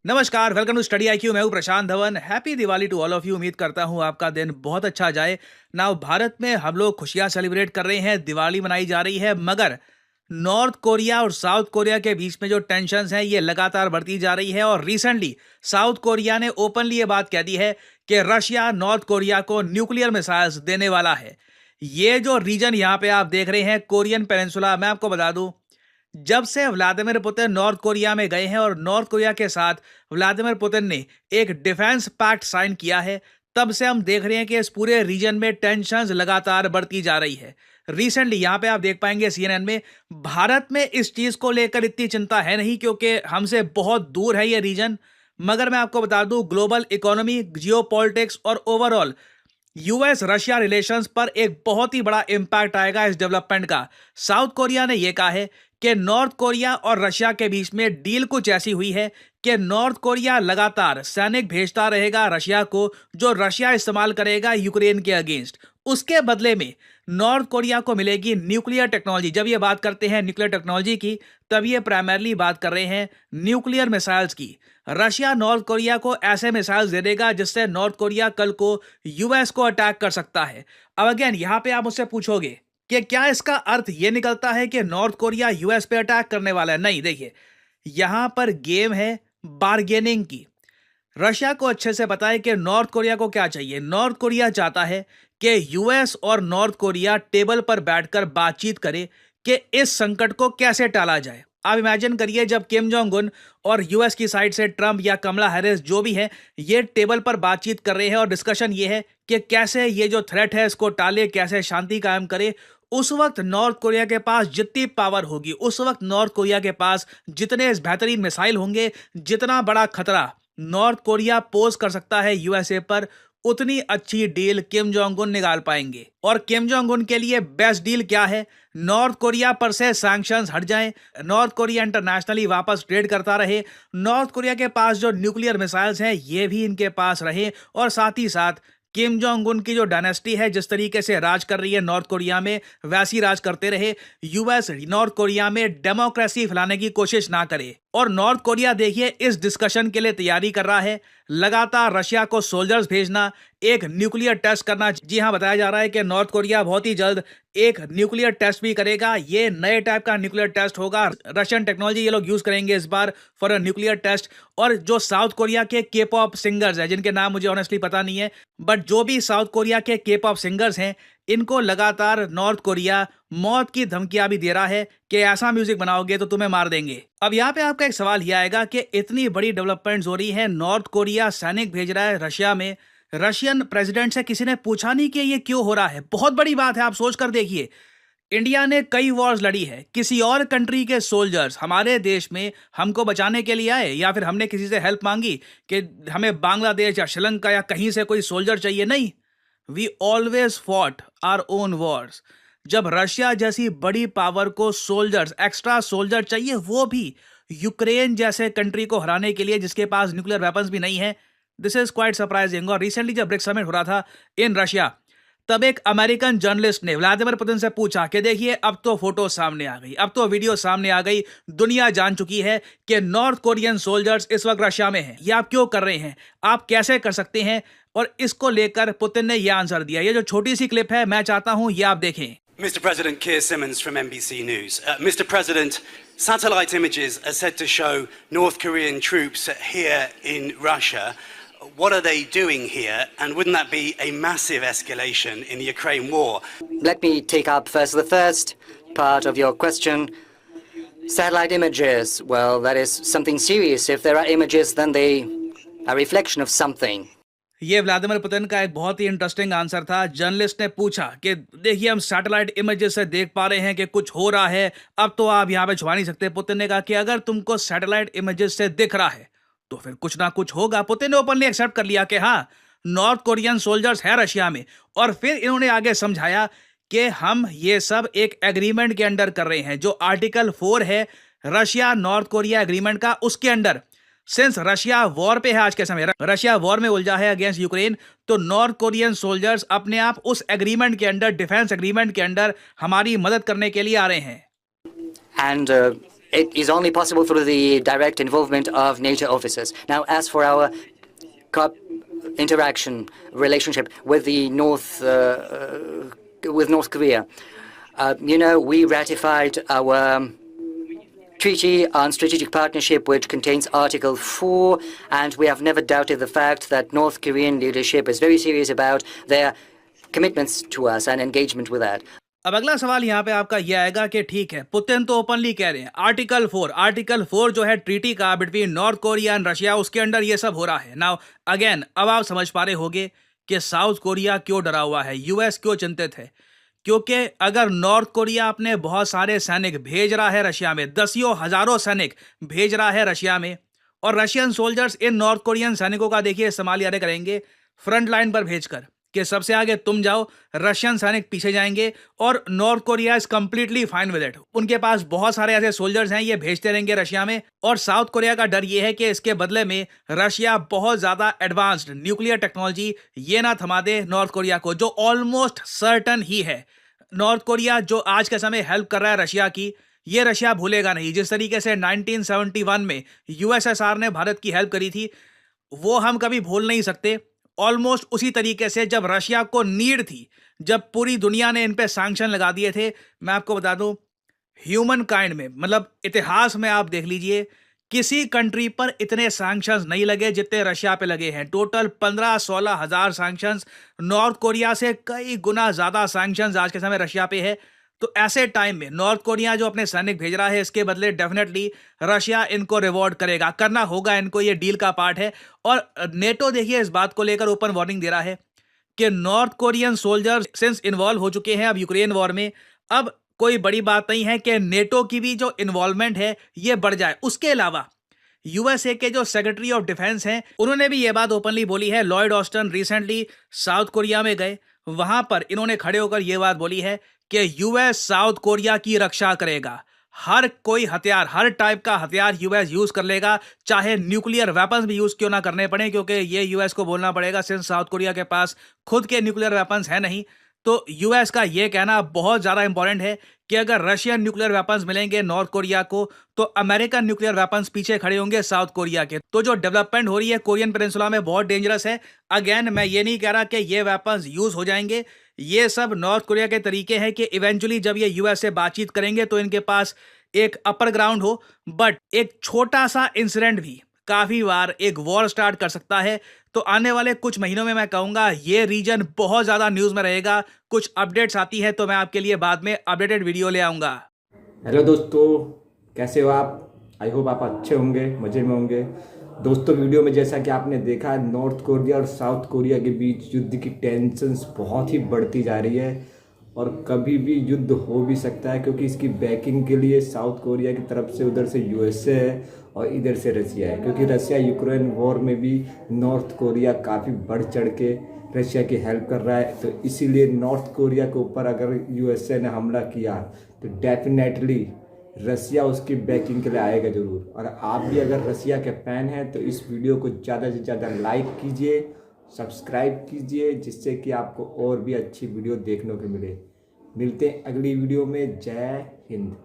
नमस्कार, welcome to study IQ. मैं हूं Prashant Dhawan. Happy Diwali to all of you. उम्मीद करता हूं आपका दिन बहुत अच्छा जाए। नाउ भारत में हम लोग खुशियां सेलिब्रेट कर रहे हैं, दिवाली मनाई जा रही है, मगर नॉर्थ कोरिया और साउथ कोरिया के बीच में जो टेंशन्स हैं ये लगातार बढ़ती जा रही है। और रिसेंटली साउथ कोरिया ने ओपनली ये बात कह दी है कि रशिया नॉर्थ कोरिया को न्यूक्लियर मिसाइल्स देने वाला है। ये जो रीजन यहाँ पे आप देख रहे हैं, कोरियन पेनिनसुला, मैं आपको बता दूं, जब से व्लादिमीर पुतिन नॉर्थ कोरिया में गए हैं और नॉर्थ कोरिया के साथ व्लादिमीर पुतिन ने एक डिफेंस पैक्ट साइन किया है, तब से हम देख रहे हैं कि इस पूरे रीजन में टेंशन्स लगातार बढ़ती जा रही है। रिसेंटली यहाँ पे आप देख पाएंगे सीएनएन में, भारत में इस चीज को लेकर इतनी चिंता है नहीं क्योंकि हमसे बहुत दूर है ये रीजन। मगर मैं आपको बता दूं, ग्लोबल इकोनॉमी, जियोपॉलिटिक्स और ओवरऑल यूएस रशिया रिलेशंस पर एक बहुत ही बड़ा इंपैक्ट आएगा इस डेवलपमेंट का। साउथ कोरिया ने यह कहा है कि नॉर्थ कोरिया और रशिया के बीच में डील कुछ ऐसी हुई है कि नॉर्थ कोरिया लगातार सैनिक भेजता रहेगा रशिया को, जो रशिया इस्तेमाल करेगा यूक्रेन के अगेंस्ट। उसके बदले में नॉर्थ कोरिया को मिलेगी न्यूक्लियर टेक्नोलॉजी। जब ये बात करते हैं न्यूक्लियर टेक्नोलॉजी की, तब ये प्राइमरली बात कर रहे हैं न्यूक्लियर मिसाइल्स की। रशिया नॉर्थ कोरिया को ऐसे मिसाइल्स दे देगा जिससे नॉर्थ कोरिया कल को यूएस को अटैक कर सकता है। अब अगेन यहाँ पे आप मुझसे पूछोगे कि क्या इसका अर्थ ये निकलता है कि नॉर्थ कोरिया यूएस पे अटैक करने वाला है? नहीं, देखिए, यहां पर गेम है बार्गेनिंग की। रशिया को अच्छे से पता है कि नॉर्थ कोरिया को क्या चाहिए। नॉर्थ कोरिया चाहता है कि यूएस और नॉर्थ कोरिया टेबल पर बैठकर बातचीत करे कि इस संकट को कैसे टाला जाए। आप इमेजिन करिए, जब किम जोंग उन और यूएस की साइड से ट्रंप या कमला हैरिस जो भी है, ये टेबल पर बातचीत कर रहे हैं और डिस्कशन ये है कि कैसे ये जो थ्रेट है इसको टाले, कैसे शांति कायम करे। उस वक्त नॉर्थ कोरिया के पास जितनी पावर होगी, उस वक्त नॉर्थ कोरिया के पास जितने बेहतरीन मिसाइल होंगे, जितना बड़ा खतरा नॉर्थ कोरिया पोज कर सकता है यूएसए पर, उतनी अच्छी डील किम जोंग उन निकाल पाएंगे। और किम जोंग उन के लिए बेस्ट डील क्या है? नॉर्थ कोरिया पर से सैंक्शंस हट जाएं, नॉर्थ कोरिया इंटरनेशनली वापस ट्रेड करता रहे, नॉर्थ कोरिया के पास जो न्यूक्लियर मिसाइल्स हैं ये भी इनके पास रहे, और साथ ही साथ किम जोंग उन की जो डायनेस्टी है जिस तरीके से राज कर रही है नॉर्थ कोरिया में, वैसी राज करते रहे। यूएस नॉर्थ कोरिया में डेमोक्रेसी फैलाने की कोशिश ना करे। और नॉर्थ कोरिया देखिए इस डिस्कशन के लिए तैयारी कर रहा है, लगातार रशिया को सोल्जर्स भेजना, एक न्यूक्लियर टेस्ट करना। जी हां, बताया जा रहा है कि नॉर्थ कोरिया बहुत ही जल्द एक न्यूक्लियर टेस्ट भी करेगा। ये नए टाइप का न्यूक्लियर टेस्ट होगा, रशियन टेक्नोलॉजी ये लोग यूज करेंगे इस बार फॉर अ न्यूक्लियर टेस्ट। और जो साउथ कोरिया के के पॉप सिंगर्स हैं, जिनके नाम मुझे ऑनेस्टली पता नहीं है, बट जो भी साउथ कोरिया के के पॉप सिंगर्स हैं, इनको लगातार नॉर्थ कोरिया मौत की धमकियां भी दे रहा है कि ऐसा म्यूजिक बनाओगे तो तुम्हें मार देंगे। अब यहाँ पे आपका एक सवाल ये आएगा कि इतनी बड़ी डेवलपमेंट्स हो रही है, नॉर्थ कोरिया सैनिक भेज रहा है रशिया में, रशियन प्रेसिडेंट से किसी ने पूछा नहीं कि ये क्यों हो रहा है? बहुत बड़ी बात है, आप सोच कर देखिए। इंडिया ने कई वॉर्स लड़ी है, किसी और कंट्री के सोल्जर्स हमारे देश में हमको बचाने के लिए आए, या फिर हमने किसी से हेल्प मांगी कि हमें बांग्लादेश या श्रीलंका या कहीं से कोई सोल्जर चाहिए? नहीं, we always fought our own wars. जब रशिया जैसी बड़ी पावर को सोल्जर्स, एक्स्ट्रा सोल्जर चाहिए, वो भी यूक्रेन जैसे कंट्री को हराने के लिए जिसके पास न्यूक्लियर वेपन्स भी नहीं है, दिस इज क्वाइट सरप्राइजिंग। और रिसेंटली जब ब्रिक्स समिट हो रहा था इन रशिया, तब एक अमेरिकन जर्नलिस्ट ने व्लादिमीर पुतिन से पूछा कि देखिए अब तो फोटो सामने आ गई, अब तो वीडियो सामने आ गई, दुनिया जान चुकी है कि नॉर्थ कोरियन सोल्जर्स इस वक्त रशिया में हैं। ये आप क्यों कर रहे हैं? आप कैसे कर सकते हैं? और इसको लेकर पुतिन ने यह आंसर दिया। ये जो छोटी सी क्लिप है, मैं चाहता हूं ये आप देखें। Mr. President, Keir Simmons from NBC News. Mr. President, satellite images are said to show North Korean troops here in Russia. What are they doing here? And wouldn't that be a massive escalation in the Ukraine war? Let me take up first the first part of your question. Satellite images, well, that is something serious. If there are images, then they are a reflection of something. ये Vladimir Putin का एक बहुत ही interesting answer था। Journalist ने पूछा कि देखिए हम सैटेलाइट इमेजेस से देख पा रहे हैं कि कुछ हो रहा है, अब तो आप यहाँ पे छुपा नहीं सकते। पुतिन ने कहा कि अगर तुमको सैटेलाइट इमेजेस से दिख रहा है तो फिर कुछ ना कुछ होगा। पुतिन ने ओपनली एक्सेप्ट कर लिया कि हाँ, नॉर्थ कोरियन सोल्जर्स है रशिया में। और फिर इन्होंने आगे समझाया कि हम ये सब एक एग्रीमेंट के अंडर कर रहे हैं, जो आर्टिकल 4 है रशिया नॉर्थ कोरिया एग्रीमेंट का, उसके अंडर। सिंस रशिया वॉर पे है आज के समय, रशिया वॉर में उलझा है अगेंस्ट यूक्रेन, तो नॉर्थ कोरियन सोल्जर्स अपने आप उस एग्रीमेंट के अंडर, डिफेंस एग्रीमेंट के अंडर हमारी मदद करने के लिए आ रहे हैं। And it is only possible through the direct involvement of NATO officers. Now, as for our interaction relationship with the North Korea, we ratified our Treaty on Strategic Partnership, which contains Article 4, and we have never doubted the fact that North Korean leadership is very serious about their commitments to us and engagement with that. अब अगला सवाल यहाँ पे आपका ये आएगा कि ठीक है, पुतिन तो ओपनली कह रहे हैं आर्टिकल 4 जो है ट्रीटी का between north Korea and Russia, उसके अंडर ये सब हो रहा है। नाउ अगेन अब आप समझ पा रहे होगे कि साउथ कोरिया क्यों डरा हुआ है, यूएस क्यों चिंतित है। क्योंकि अगर नॉर्थ कोरिया अपने बहुत सारे सैनिक भेज रहा है रशिया में, दसियों हजारों सैनिक भेज रहा है रशिया में, और Russian soldiers in north Korean सैनिकों का देखिए इस्तेमाल यारे करेंगे फ्रंट लाइन पर भेजकर कि सबसे आगे तुम जाओ, रशियन सैनिक पीछे जाएंगे, और north Korea is completely fine with it. उनके पास बहुत सारे ऐसे सोल्जर्स हैं, ये भेजते रहेंगे रशिया में, और साउथ कोरिया का डर ये है कि इसके बदले में रशिया बहुत ज्यादा एडवांस्ड न्यूक्लियर टेक्नोलॉजी ये ना थमा दे नॉर्थ कोरिया को, जो ऑलमोस्ट सर्टन ही है। नॉर्थ कोरिया जो आज के समय हेल्प कर रहा है रशिया की, ये रशिया भूलेगा नहीं। जिस तरीके से 1971 में यूएसएसआर ने भारत की हेल्प करी थी, वो हम कभी भूल नहीं सकते। ऑलमोस्ट उसी तरीके से जब रशिया को नीड थी, जब पूरी दुनिया ने इन पे सैंक्शन लगा दिए थे, मैं आपको बता दूं, ह्यूमन काइंड में मतलब इतिहास में आप देख लीजिए, किसी कंट्री पर इतने सैंक्शंस नहीं लगे जितने रशिया पे लगे हैं। टोटल 15-16 हजार सैंक्शंस, नॉर्थ कोरिया से कई गुना ज्यादा सैंक्शंस आज के समय रशिया पे है। तो ऐसे टाइम में नॉर्थ कोरिया जो अपने सैनिक भेज रहा है, इसके बदले डेफिनेटली रशिया इनको रिवॉर्ड करेगा, करना होगा इनको, ये डील का पार्ट है। और नेटो देखिए इस बात को लेकर ओपन वार्निंग दे रहा है कि north Korean soldiers since involve हो चुके हैं अब यूक्रेन वॉर में, अब कोई बड़ी बात नहीं है कि नेटो की भी जो इन्वॉल्वमेंट है ये बढ़ जाए। उसके अलावा यूएसए के जो सेक्रेटरी ऑफ डिफेंस हैं, उन्होंने भी ये बात ओपनली बोली है। Lloyd Austin recently South Korea में गए, वहां पर इन्होंने खड़े होकर यह बात बोली है कि यूएस साउथ कोरिया की रक्षा करेगा। हर कोई हथियार, हर टाइप का हथियार यूएस यूज कर लेगा, चाहे न्यूक्लियर वेपन्स भी यूज क्यों ना करने पड़े, क्योंकि ये यूएस को बोलना पड़ेगा सिंस साउथ कोरिया के पास खुद के न्यूक्लियर वेपन्स है नहीं। तो यूएस का ये कहना बहुत ज्यादा इंपॉर्टेंट है कि अगर रशियन न्यूक्लियर वेपन्स मिलेंगे नॉर्थ कोरिया को, तो अमेरिकन न्यूक्लियर वेपन्स पीछे खड़े होंगे साउथ कोरिया के। तो जो डेवलपमेंट हो रही है कोरियन पेनिनसुला में बहुत डेंजरस है। अगेन मैं ये नहीं कह रहा कि ये वेपन्स यूज हो जाएंगे, ये सब नॉर्थ कोरिया के तरीके हैं कि इवेंचुअली जब ये यूएस से बातचीत करेंगे तो इनके पास एक अपर ग्राउंड हो। बट एक छोटा सा इंसिडेंट भी काफी बार एक वॉर स्टार्ट कर सकता है। तो आने वाले कुछ महीनों में मैं कहूंगा ये रीजन बहुत ज्यादा न्यूज में रहेगा। कुछ अपडेट्स आती है तो मैं आपके लिए बाद में अपडेटेड वीडियो ले आऊंगा। हेलो दोस्तों, कैसे हो आप? आई होप आप अच्छे होंगे, मजे में होंगे। दोस्तों, वीडियो में जैसा कि आपने देखा, नॉर्थ कोरिया और साउथ कोरिया के बीच युद्ध की टेंशन्स बहुत ही बढ़ती जा रही है और कभी भी युद्ध हो भी सकता है, क्योंकि इसकी बैकिंग के लिए साउथ कोरिया की तरफ से उधर से यूएसए है और इधर से रशिया है, क्योंकि रशिया यूक्रेन वॉर में भी नॉर्थ कोरिया काफ़ी बढ़ चढ़ के रशिया की हेल्प कर रहा है। तो इसीलिए नॉर्थ कोरिया के ऊपर अगर यूएसए ने हमला किया तो डेफिनेटली रशिया उसकी बैकिंग के लिए आएगा ज़रूर। और आप भी अगर रशिया के फ़ैन हैं तो इस वीडियो को ज़्यादा से ज़्यादा लाइक कीजिए, सब्सक्राइब कीजिए, जिससे कि आपको और भी अच्छी वीडियो देखने को मिले। मिलते हैं अगली वीडियो में। जय हिंद।